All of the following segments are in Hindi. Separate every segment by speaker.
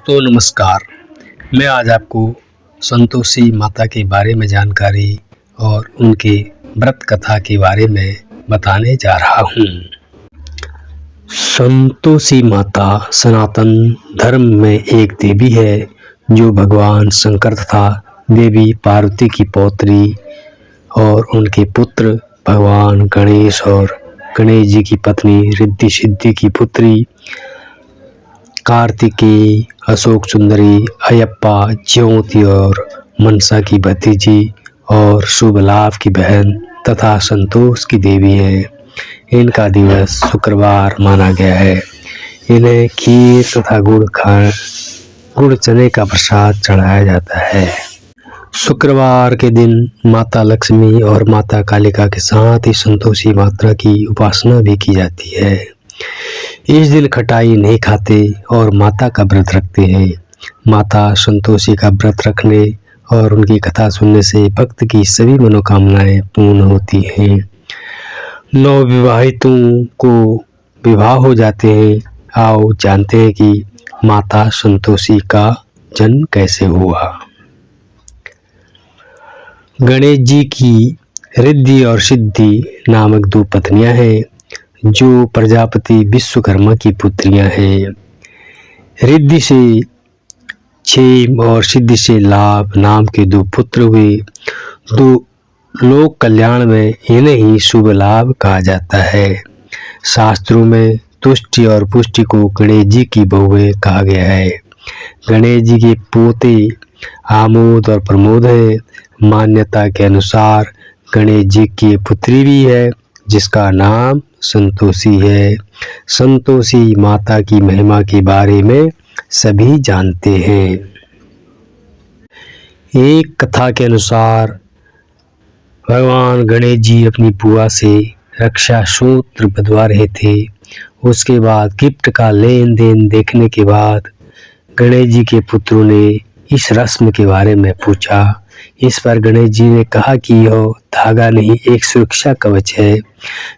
Speaker 1: दोस्तों नमस्कार। मैं आज आपको संतोषी माता के बारे में जानकारी और उनके व्रत कथा के बारे में बताने जा रहा हूँ। संतोषी माता सनातन धर्म में एक देवी है जो भगवान शंकर तथा देवी पार्वती की पौत्री और उनके पुत्र भगवान गणेश और गणेश जी की पत्नी रिद्धि सिद्धि की पुत्री, कार्तिकेय, अशोक सुंदरी, अयप्पा, ज्योति और मनसा की भतीजी और शुभ लाभ की बहन तथा संतोष की देवी है। इनका दिवस शुक्रवार माना गया है। इन्हें खीर तथा गुड़ चने का प्रसाद चढ़ाया जाता है। शुक्रवार के दिन माता लक्ष्मी और माता कालिका के साथ ही संतोषी माता की उपासना भी की जाती है। इस दिन खटाई नहीं खाते और माता का व्रत रखते हैं। माता संतोषी का व्रत रखने और उनकी कथा सुनने से भक्त की सभी मनोकामनाएं पूर्ण होती हैं। नवविवाहितों को विवाह हो जाते हैं। आओ जानते हैं कि माता संतोषी का जन्म कैसे हुआ। गणेश जी की रिद्धि और सिद्धि नामक दो पत्नियां हैं जो प्रजापति विश्वकर्मा की पुत्रियां हैं। रिद्धि से क्षेम और सिद्धि से लाभ नाम के दो पुत्र हुए। दो लोक कल्याण में इन्हें ही शुभ लाभ कहा जाता है। शास्त्रों में तुष्टि और पुष्टि को गणेश जी की बहुएं कहा गया है। गणेश जी के पोते आमोद और प्रमोद है। मान्यता के अनुसार गणेश जी की पुत्री भी है जिसका नाम संतोषी है। संतोषी माता की महिमा के बारे में सभी जानते हैं। एक कथा के अनुसार भगवान गणेश जी अपनी बुआ से रक्षा सूत्र बंधवा रहे थे। उसके बाद गिफ्ट का लेन देन देखने के बाद गणेश जी के पुत्रों ने इस रस्म के बारे में पूछा। इस पर गणेश जी ने कहा कि यह धागा नहीं, एक सुरक्षा कवच है।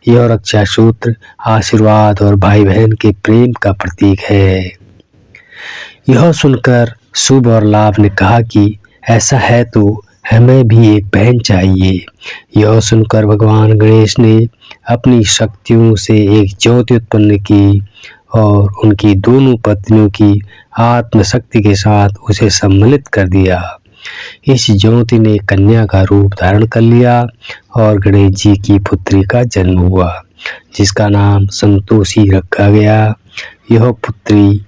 Speaker 1: यह रक्षा सूत्र आशीर्वाद और भाई बहन के प्रेम का प्रतीक है। यह सुनकर शुभ और लाभ ने कहा कि ऐसा है तो हमें भी एक बहन चाहिए। यह सुनकर भगवान गणेश ने अपनी शक्तियों से एक ज्योति उत्पन्न की और उनकी दोनों पत्नियों की आत्मशक्ति के साथ उसे सम्मिलित कर दिया। इस ज्योति ने कन्या का रूप धारण कर लिया और गणेश जी की पुत्री का जन्म हुआ जिसका नाम संतोषी रखा गया। यह पुत्री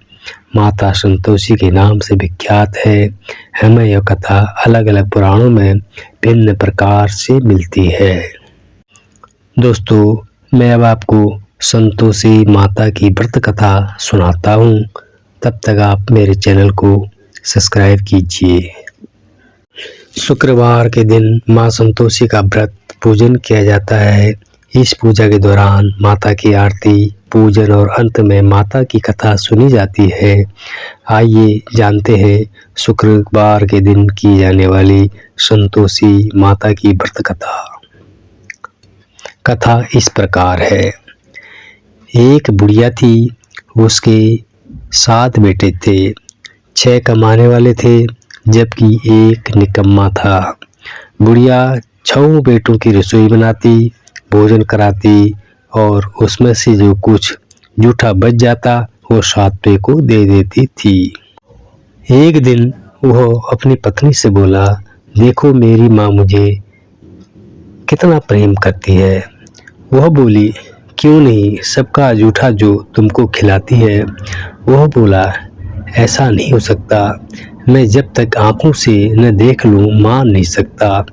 Speaker 1: माता संतोषी के नाम से विख्यात है। हमें यह कथा अलग अलग पुराणों में भिन्न प्रकार से मिलती है। दोस्तों मैं अब आपको संतोषी माता की व्रत कथा सुनाता हूँ। तब तक आप मेरे चैनल को सब्सक्राइब कीजिए। शुक्रवार के दिन माँ संतोषी का व्रत पूजन किया जाता है। इस पूजा के दौरान माता की आरती, पूजन और अंत में माता की कथा सुनी जाती है। आइए जानते हैं शुक्रवार के दिन की जाने वाली संतोषी माता की व्रत कथा। कथा इस प्रकार है। एक बुढ़िया थी, उसके 7 बेटे थे। 6 कमाने वाले थे जबकि एक निकम्मा था। बुढ़िया 6 बेटों की रसोई बनाती, भोजन कराती और उसमें से जो कुछ जूठा बच जाता वो 7वें को दे देती थी। एक दिन वह अपनी पत्नी से बोला, देखो मेरी माँ मुझे कितना प्रेम करती है। वह बोली, क्यों नहीं, सबका जूठा जो तुमको खिलाती है। वह बोला, ऐसा नहीं हो सकता, मैं जब तक आंखों से न देख लूं मान नहीं सकता।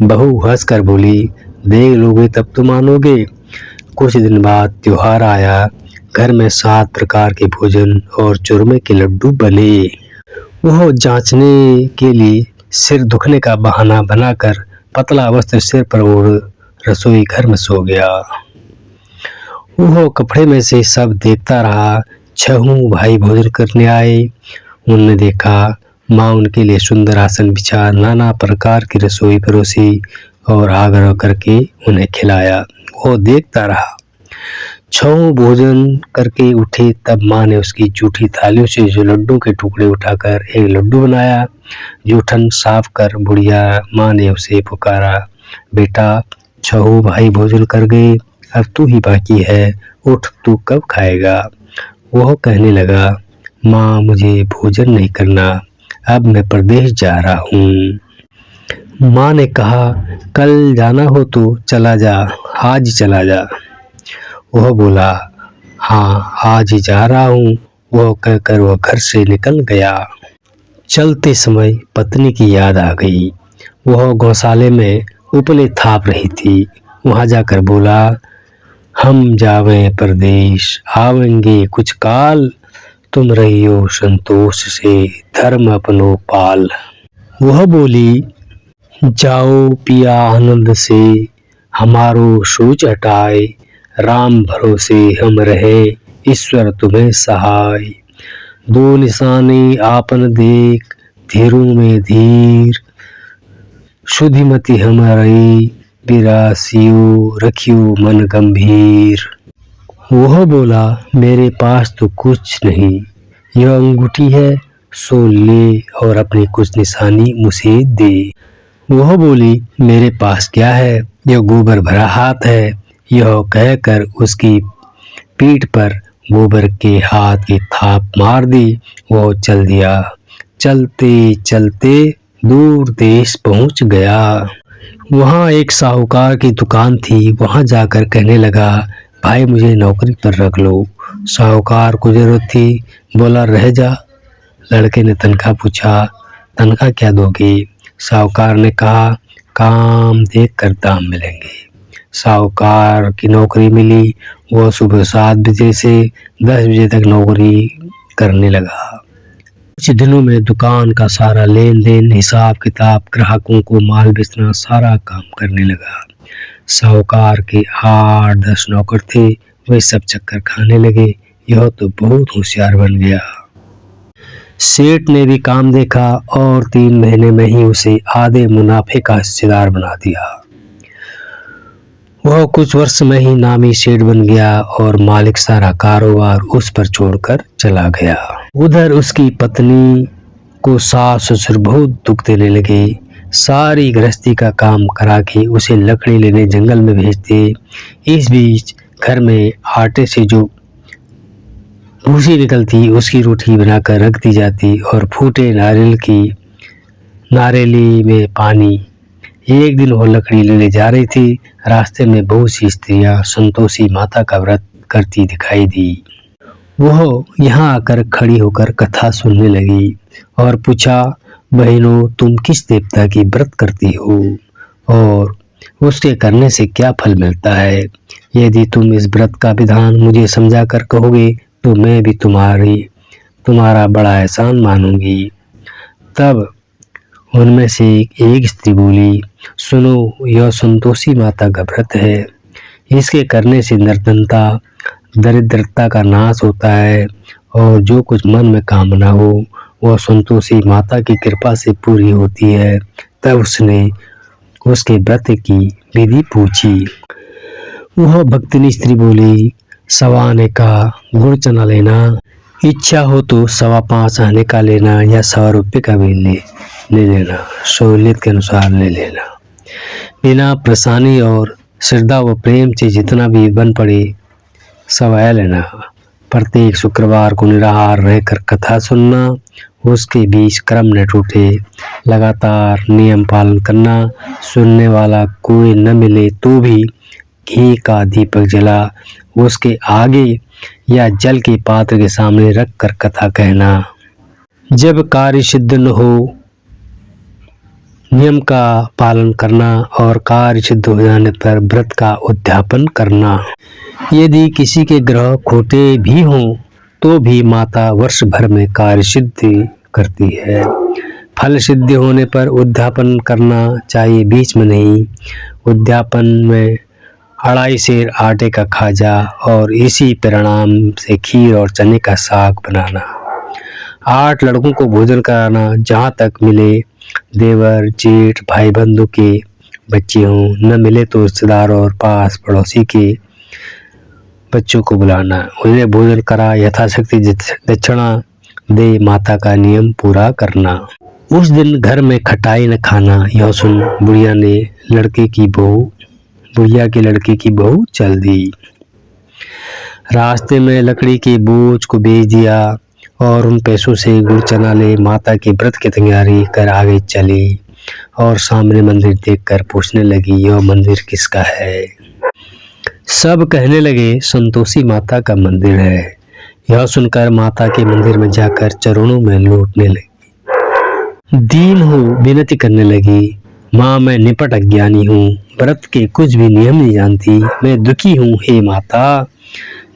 Speaker 1: बहू हंसकर बोली, देख लोगे तब तो मानोगे। कुछ दिन बाद त्योहार आया। घर में 7 प्रकार के भोजन और चूरमे के लड्डू बने। वह जांचने के लिए सिर दुखने का बहाना बनाकर पतला वस्त्र सिर पर ओढ़ रसोई घर में सो गया। वह कपड़े में से सब देखता रहा। 6 भाई भोजन करने आए। उन्होंने देखा माँ उनके लिए सुंदर आसन बिछा, नाना प्रकार की रसोई परोसी और आग्रह करके उन्हें खिलाया। वो देखता रहा। छहों भोजन करके उठे तब माँ ने उसकी जूठी थालियों से जो लड्डू के टुकड़े उठाकर एक लड्डू बनाया। जूठन साफ कर बुढ़िया माँ ने उसे पुकारा, बेटा छहों भाई भोजन कर गए, अब तू ही बाकी है, उठ तू कब खाएगा। वह कहने लगा, माँ मुझे भोजन नहीं करना, अब मैं परदेश जा रहा हूँ। माँ ने कहा, कल जाना हो तो चला जा, आज चला जा। वह बोला, हाँ आज ही जा रहा हूँ। वह कहकर वह घर से निकल गया। चलते समय पत्नी की याद आ गई। वह गौशाले में उपले थाप रही थी। वहां जाकर बोला, हम जावे परदेश, आवेंगे कुछ काल, तुम रहियो संतोष से, धर्म अपनो पाल। वह बोली, जाओ पिया आनंद से, हमारो सोच हटाए, राम भरोसे हम रहे, ईश्वर तुम्हें सहाय। दो निशानी आपन देख, धीरों में धीर, शुद्धिमती हमारी, बिरासियो रखियो मन गंभीर। वह बोला, मेरे पास तो कुछ नहीं, यह अंगूठी है, सो ले और अपनी कुछ निशानी मुझे दे। वह बोली, मेरे पास क्या है, यह गोबर भरा हाथ है। यह कहकर उसकी पीठ पर गोबर के हाथ की थाप मार दी। वो चल दिया। चलते चलते दूर देश पहुंच गया। वहां एक साहूकार की दुकान थी। वहां जाकर कहने लगा, भाई मुझे नौकरी पर रख लो। साहूकार को जरूरत थी, बोला रह जा। लड़के ने तनख्वाह पूछा, तनख्वाह क्या दोगे। साहूकार ने कहा, काम देख कर दाम मिलेंगे। साहूकार की नौकरी मिली। वह सुबह 7 बजे से 10 बजे तक नौकरी करने लगा। कुछ दिनों में दुकान का सारा लेन देन, हिसाब किताब, ग्राहकों को माल बेचना, सारा काम करने लगा। साहूकार के 8-10 नौकर थे, वे सब चक्कर खाने लगे। यह तो बहुत होशियार बन गया। सेठ ने भी काम देखा और 3 महीने में ही उसे आधे मुनाफे का हिस्सेदार बना दिया। वह कुछ वर्ष में ही नामी सेठ बन गया और मालिक सारा कारोबार उस पर छोड़कर चला गया। उधर उसकी पत्नी को सास ससुर बहुत दुख देने लगे। सारी गृहस्थी का काम करा के उसे लकड़ी लेने जंगल में भेजते। इस बीच घर में आटे से जो भूसी निकलती उसकी रोटी बनाकर रख दी जाती और फूटे नारियली में पानी। एक दिन वो लकड़ी लेने जा रही थी। रास्ते में बहुत सी स्त्रियां संतोषी माता का व्रत करती दिखाई दी। वह यहाँ आकर खड़ी होकर कथा सुनने लगी और पूछा, बहनों तुम किस देवता की व्रत करती हो और उसके करने से क्या फल मिलता है। यदि तुम इस व्रत का विधान मुझे समझा कर कहोगे तो मैं भी तुम्हारा बड़ा एहसान मानूंगी। तब उनमें से एक स्त्री बोली, सुनो यह संतोषी माता का व्रत है। इसके करने से निर्धनता दरिद्रता का नाश होता है और जो कुछ मन में कामना हो वह संतोषी माता की कृपा से पूरी होती है। तब उसने उसके व्रत की विधि पूछी। वह भक्तिनी स्त्री बोली, 1.25 आने का गुड़ चना लेना, इच्छा हो तो 5.25 आने का लेना या 100 रुपये का भी ले लेना, सहूलियत के अनुसार ले लेना। बिना परेशानी और श्रद्धा व प्रेम से जितना भी बन पड़े सब लेना। प्रत्येक शुक्रवार को निराहार रहकर कथा सुनना, उसके बीच क्रम न टूटे, लगातार नियम पालन करना। सुनने वाला कोई न मिले तो भी घी का दीपक जला उसके आगे या जल के पात्र के सामने रख कर कथा कहना। जब कार्य सिद्ध न हो नियम का पालन करना और कार्य सिद्ध हो जाने पर व्रत का उद्यापन करना। यदि किसी के ग्रह खोटे भी हों तो भी माता वर्ष भर में कार्य सिद्धि करती है। फल सिद्धि होने पर उद्यापन करना चाहिए, बीच में नहीं। उद्यापन में 2.5 सेर आटे का खाजा और इसी परिणाम से खीर और चने का साग बनाना। 8 लड़कों को भोजन कराना, जहाँ तक मिले देवर जेठ भाई बंधु के बच्चे हों, न मिले तो रिश्तेदार और पास पड़ोसी के बच्चों को बुलाना, उन्हें भोजन करा, यथाशक्ति दक्षिणा दे, माता का नियम पूरा करना। उस दिन घर में खटाई न खाना, यह सुन बुढ़िया के लड़के की बहू चल दी। रास्ते में लकड़ी के बोझ को बेच दिया और उन पैसों से गुड़ चना ले माता के व्रत की तैयारी कर आगे चली और सामने मंदिर देखकर पूछने लगी, यह मंदिर किसका है? सब कहने लगे, संतोषी माता का मंदिर है। यह सुनकर माता के मंदिर में जाकर चरणों में लौटने लगी। दीन हो विनती करने लगी, माँ मैं निपट अज्ञानी हूँ, व्रत के कुछ भी नियम नहीं जानती, मैं दुखी हूँ। हे माता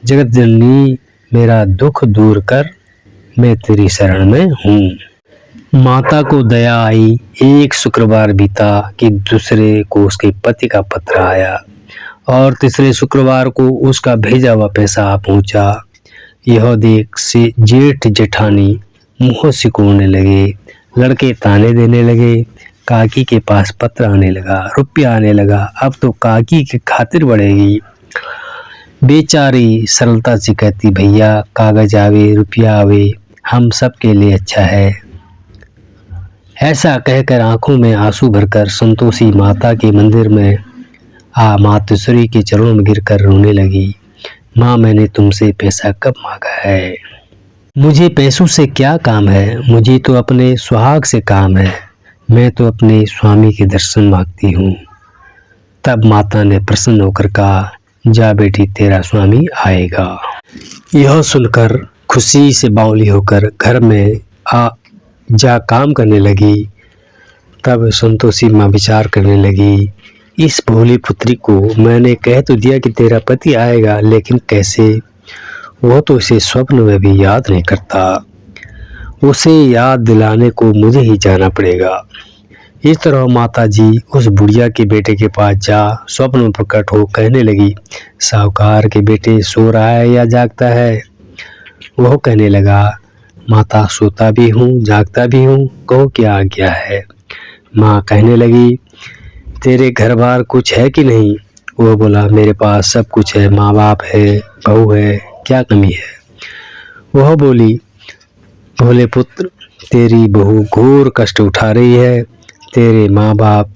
Speaker 1: जगत जननी, मेरा दुख दूर कर, मैं तेरी शरण में हूँ। माता को दया आई। एक शुक्रवार बीता कि दूसरे को उसके पति का पत्र आया और तीसरे शुक्रवार को उसका भेजा हुआ पैसा पहुंचा। यह देख से जेठ जेठानी मुंह सिकोड़ने लगे, लड़के ताने देने लगे। काकी के पास पत्र आने लगा, रुपया आने लगा, अब तो काकी की खातिर बढ़ेगी। बेचारी सरलता से कहती, भैया कागज आवे रुपया आवे, हम सब के लिए अच्छा है। ऐसा कहकर आंखों में आंसू भरकर संतोषी माता के मंदिर में मातेश्वरी के चरणों में गिरकर रोने लगी। माँ मैंने तुमसे पैसा कब मांगा है? मुझे पैसों से क्या काम है? मुझे तो अपने सुहाग से काम है। मैं तो अपने स्वामी के दर्शन मांगती हूँ। तब माता ने प्रसन्न होकर कहा, जा बेटी तेरा स्वामी आएगा। यह सुनकर खुशी से बावली होकर घर में जा काम करने लगी। तब संतोषी माँ विचार करने लगी, इस भोली पुत्री को मैंने कह तो दिया कि तेरा पति आएगा, लेकिन कैसे? वो तो इसे स्वप्न में भी याद नहीं करता। उसे याद दिलाने को मुझे ही जाना पड़ेगा। इस तरह माता जी उस बुढ़िया के बेटे के पास जा स्वप्न में प्रकट हो कहने लगी, साहूकार के बेटे सो रहा है या जागता है? वह कहने लगा, माता सोता भी हूँ जागता भी हूँ, कहो क्या आज्ञा है? माँ कहने लगी, तेरे घर बार कुछ है कि नहीं? वह बोला, मेरे पास सब कुछ है, माँ बाप है, बहू है, क्या कमी है? वह बोली, भोले पुत्र तेरी बहू घोर कष्ट उठा रही है, तेरे माँ बाप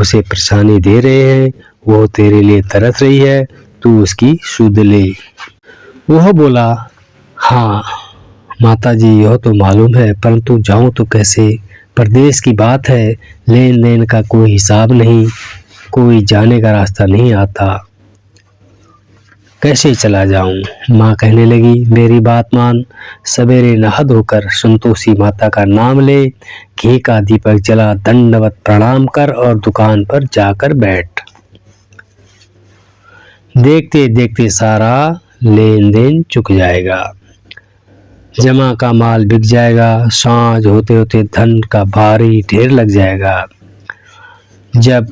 Speaker 1: उसे परेशानी दे रहे हैं, वो तेरे लिए तरस रही है, तू उसकी सुध ले। वह बोला, हाँ माता जी यह तो मालूम है, परंतु जाऊं तो कैसे? परदेश की बात है, लेन देन का कोई हिसाब नहीं, कोई जाने का रास्ता नहीं आता, कैसे चला जाऊं? माँ कहने लगी, मेरी बात मान, सवेरे नहा धोकर संतोषी माता का नाम ले, घी का दीपक जला, दंडवत प्रणाम कर और दुकान पर जाकर बैठ। देखते देखते सारा लेन देन चुक जाएगा, जमा का माल बिक जाएगा, सांझ होते होते धन का भारी ढेर लग जाएगा। जब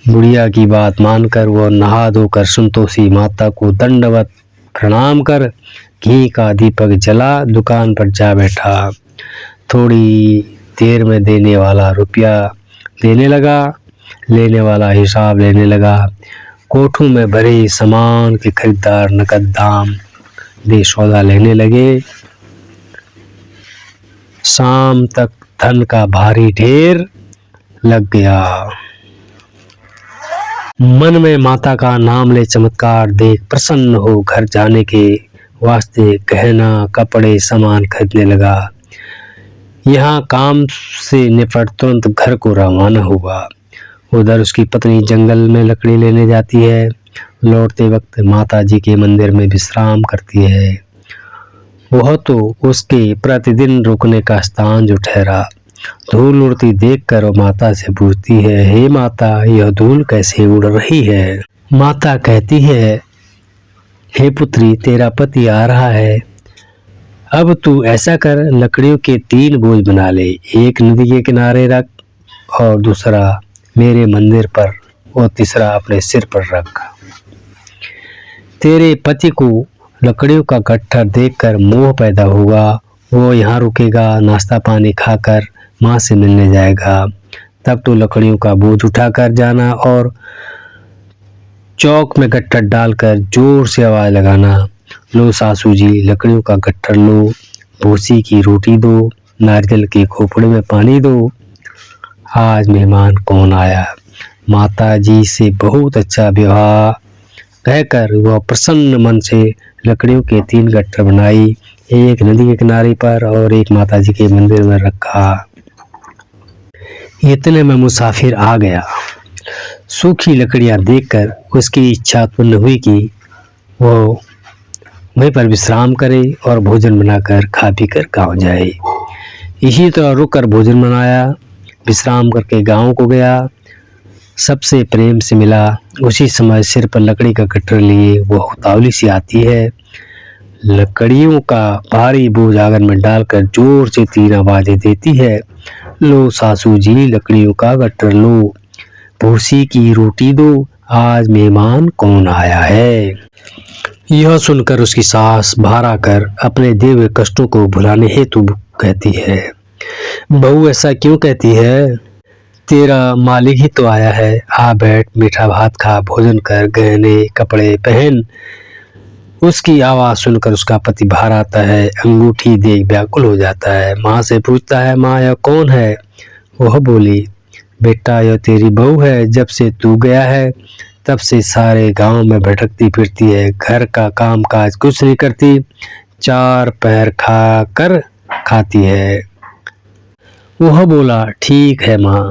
Speaker 1: बुढ़िया की बात मानकर वह नहा धोकर संतोषी माता को दंडवत प्रणाम कर घी का दीपक जला दुकान पर जा बैठा। थोड़ी देर में देने वाला रुपया देने लगा, लेने वाला हिसाब लेने लगा। कोठों में भरे सामान के खरीदार नकद दाम दे सौदा लेने लगे। शाम तक धन का भारी ढेर लग गया। मन में माता का नाम ले चमत्कार देख प्रसन्न हो घर जाने के वास्ते गहना कपड़े सामान खरीदने लगा। यहाँ काम से निपट तुरंत घर को रवाना हुआ। उधर उसकी पत्नी जंगल में लकड़ी लेने जाती है। लौटते वक्त माता जी के मंदिर में विश्राम करती है। वह तो उसके प्रतिदिन रुकने का स्थान जो ठहरा। धूल उड़ती देखकर वो माता से पूछती है, हे माता यह धूल कैसे उड़ रही है? माता कहती है, हे पुत्री तेरा पति आ रहा है, अब तू ऐसा कर लकड़ियों के 3 बोझ बना ले, एक नदी के किनारे रख और दूसरा मेरे मंदिर पर और तीसरा अपने सिर पर रख। तेरे पति को लकड़ियों का गट्ठर देखकर मोह पैदा होगा, वो यहाँ रुकेगा, नाश्ता पानी खाकर माँ से मिलने जाएगा। तब तो लकड़ियों का बोझ उठाकर जाना और चौक में गट्ठर डालकर जोर से आवाज लगाना, लो सासू जी लकड़ियों का गट्ठर लो, भूसी की रोटी दो, नारियल के खोपड़े में पानी दो, आज मेहमान कौन आया। माता जी से बहुत अच्छा व्यवहार कहकर वह प्रसन्न मन से लकड़ियों के 3 गट्ठर बनाई, एक नदी के किनारे पर और एक माता जी के मंदिर में रखा। इतने में मुसाफिर आ गया। सूखी लकड़ियां देखकर उसकी इच्छा उत्पन्न हुई कि वो वहीं पर विश्राम करे और भोजन बनाकर खा पी कर गाँव जाए। इसी तरह रुककर भोजन बनाया, विश्राम करके गाँव को गया, सबसे प्रेम से मिला। उसी समय सिर पर लकड़ी का गट्ठर लिए वो उतावली सी आती है, लकड़ियों का भारी बोझ आंगन में डालकर जोर से 3 आवाजें देती है, लो सासू जी लकड़ियों का गट्ठर लो, भूसी की रोटी दो, आज मेहमान कौन आया है। यह सुनकर उसकी सास बाहर आकर अपने दिए हुए कष्टों को भुलाने हेतु कहती है, बहू ऐसा क्यों कहती है, तेरा मालिक ही तो आया है, आ बैठ, मीठा भात खा, भोजन कर, गहने कपड़े पहन। उसकी आवाज सुनकर उसका पति बाहर आता है, अंगूठी देख व्याकुल हो जाता है, माँ से पूछता है, माँ यह कौन है। वह बोली, बेटा यह तेरी बहू है, जब से तू गया है तब से सारे गांव में भटकती फिरती है, घर का काम काज कुछ नहीं करती, 4 पहर खा कर खाती है। वह बोला, ठीक है माँ,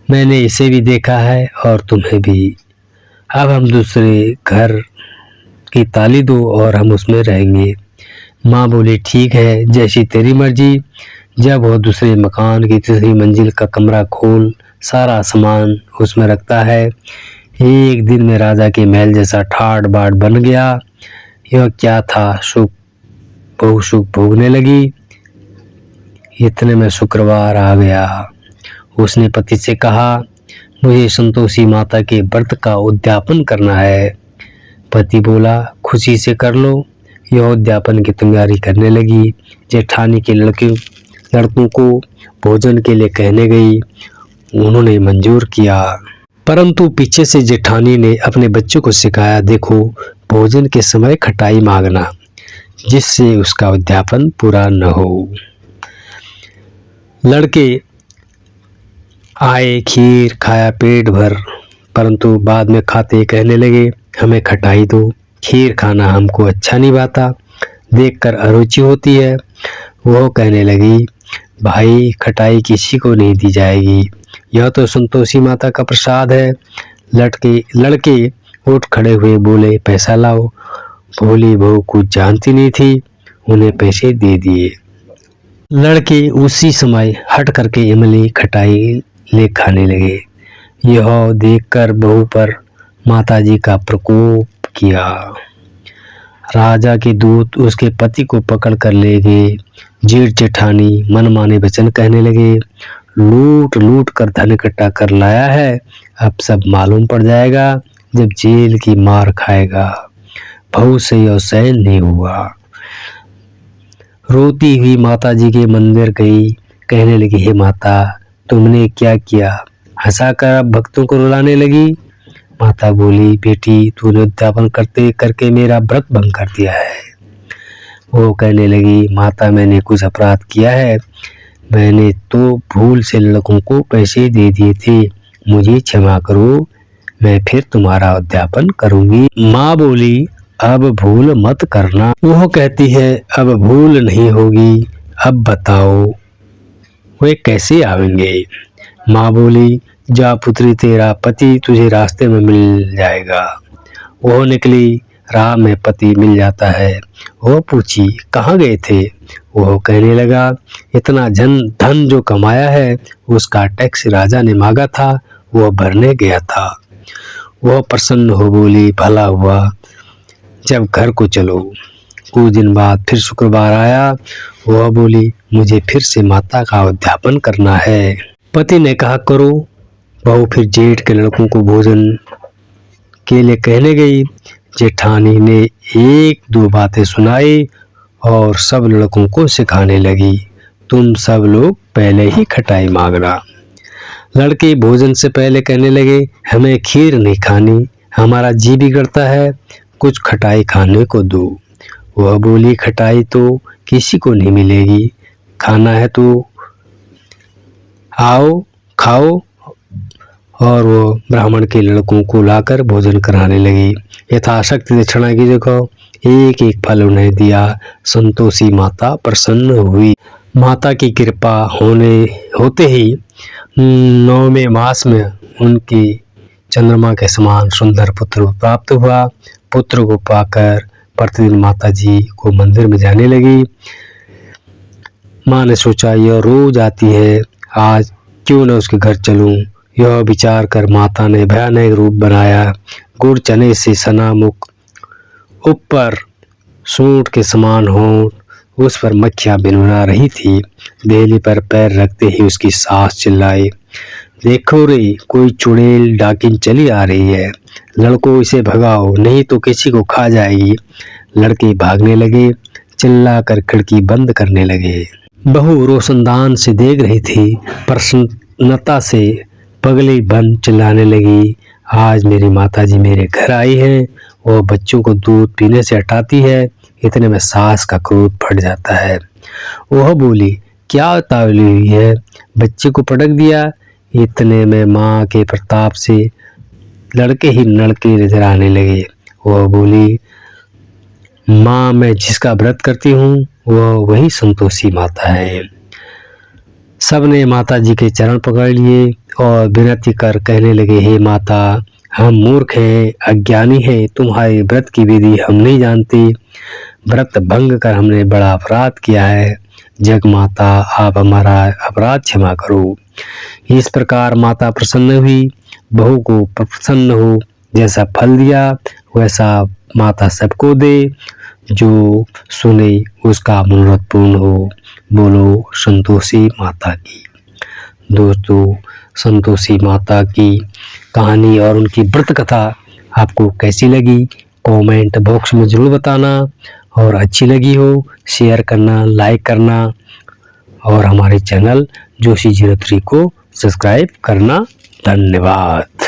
Speaker 1: मैंने इसे भी देखा है और तुम्हें भी, अब हम दूसरे घर की ताली दो और हम उसमें रहेंगे। माँ बोली, ठीक है, जैसी तेरी मर्जी। जब वह दूसरे मकान की 3री मंजिल का कमरा खोल सारा सामान उसमें रखता है, एक दिन में राजा के महल जैसा ठाट बाट बन गया। यह क्या था, सुख बहु सुख भोगने लगी। इतने में शुक्रवार आ गया। उसने पति से कहा, मुझे संतोषी माता के व्रत का उद्यापन करना है। पति बोला, खुशी से कर लो। यह उद्यापन की तैयारी करने लगी। जेठानी के लड़कों को भोजन के लिए कहने गई, उन्होंने मंजूर किया, परंतु पीछे से जेठानी ने अपने बच्चों को सिखाया, देखो भोजन के समय खटाई मांगना, जिससे उसका उद्यापन पूरा न हो। लड़के आए, खीर खाया पेट भर, परंतु बाद में खाते कहने लगे, हमें खटाई दो, खीर खाना हमको अच्छा नहीं भाता, देखकर अरुचि होती है। वो कहने लगी, भाई खटाई किसी को नहीं दी जाएगी, यह तो संतोषी माता का प्रसाद है। लड़के उठ खड़े हुए बोले, पैसा लाओ। भोली बहू कुछ जानती नहीं थी, उन्हें पैसे दे दिए। लड़के उसी समय हट करके इमली खटाई ले खाने लगे। यह देखकर बहू पर माताजी का प्रकोप किया। राजा के दूत उसके पति को पकड़ कर ले गए। जेठ जेठानी मनमाने वचन कहने लगे, लूट लूट कर धन इकट्ठा कर लाया है, अब सब मालूम पड़ जाएगा जब जेल की मार खाएगा। बहू से यह सहन नहीं हुआ। रोती हुई माता जी के मंदिर गई, कहने लगी, हे माता तुमने क्या किया, हंसाकर अब भक्तों को रुलाने लगी। माता बोली, बेटी तूने उद्यापन करते करके मेरा व्रत भंग कर दिया है। वो कहने लगी, माता मैंने कुछ अपराध किया है, मैंने तो भूल से लड़कों को पैसे दे दिए थे, मुझे क्षमा करो, मैं फिर तुम्हारा उद्यापन करूंगी। माँ बोली, अब भूल मत करना। वो कहती है, अब भूल नहीं होगी, अब बताओ वे कैसे आवेंगे। माँ बोली, जा पुत्री, तेरा पति तुझे रास्ते में मिल जाएगा। वो निकली, राह में पति मिल जाता है। वो पूछी, कहाँ गए थे। वो कहने लगा, इतना धन जो कमाया है उसका टैक्स राजा ने मांगा था, वो भरने गया था। वह प्रसन्न हो बोली, भला हुआ, जब घर को चलो। कुछ दिन बाद फिर शुक्रवार आया। वह बोली, मुझे फिर से माता का उद्यापन करना है। पति ने कहा, करो। बहू फिर जेठ के लड़कों को भोजन के लिए कहने गई। जेठानी ने 1-2 बातें सुनाई और सब लड़कों को सिखाने लगी, तुम सब लोग पहले ही खटाई मांगना। लड़के भोजन से पहले कहने लगे, हमें खीर नहीं खानी, हमारा जी बिगड़ता है, कुछ खटाई खाने को दो। वह बोली, खटाई तो किसी को नहीं मिलेगी, खाना है तो आओ खाओ। और वो ब्राह्मण के लड़कों को लाकर भोजन कराने लगी। यथाशक्ति दक्षिणा की देखो, एक एक फल उन्हें दिया। संतोषी माता प्रसन्न हुई। माता की कृपा होते ही 9वें मास में उनकी चंद्रमा के समान सुंदर पुत्र प्राप्त हुआ। पुत्र को पाकर प्रतिदिन माता जी को मंदिर में जाने लगी। माँ ने सोचा, यह रोज आती है, आज क्यों न उसके घर चलूं। यह विचार कर माता ने भयानक रूप बनाया। गुड़ चने से सना मुख, ऊपर सूंड के समान होंठ, उस पर मक्खियां भिनभिना रही थी। बेली पर पैर रखते ही उसकी सास चिल्लाई, देखो रे, कोई चुड़ैल डाकिन चली आ रही है, लड़कों इसे भगाओ, नहीं तो किसी को खा जाएगी। लड़के भागने लगे, चिल्लाकर खिड़की बंद करने लगे। बहू रोशनदान से देख रही थी। प्रसन्नता से पगली बन चिल्लाने लगी, आज मेरी माताजी मेरे घर आई है। वह बच्चों को दूध पीने से हटाती है। इतने में सास का क्रोध फट जाता है। वह बोली, क्या उतावली हुई है, बच्चे को पटक दिया। इतने में माँ के प्रताप से लड़के ही लड़के नजर आने लगे। वह बोली, माँ, मैं जिसका व्रत करती हूँ वह वही संतोषी माता है। सबने माता जी के चरण पकड़ लिए और विनती कर कहने लगे, हे माता, हम मूर्ख हैं, अज्ञानी हैं, तुम्हारे व्रत की विधि हम नहीं जानते। व्रत भंग कर हमने बड़ा अपराध किया है। जग माता, आप हमारा अपराध क्षमा करो। इस प्रकार माता प्रसन्न हुई। बहू को प्रसन्न हो, जैसा फल दिया वैसा माता सबको दे, जो सुने उसका मनोरथ पूर्ण हो। बोलो संतोषी माता की। दोस्तों, संतोषी माता की कहानी और उनकी व्रत कथा आपको कैसी लगी कमेंट बॉक्स में ज़रूर बताना, और अच्छी लगी हो शेयर करना, लाइक करना, और हमारे चैनल जोशी 03 को सब्सक्राइब करना। धन्यवाद।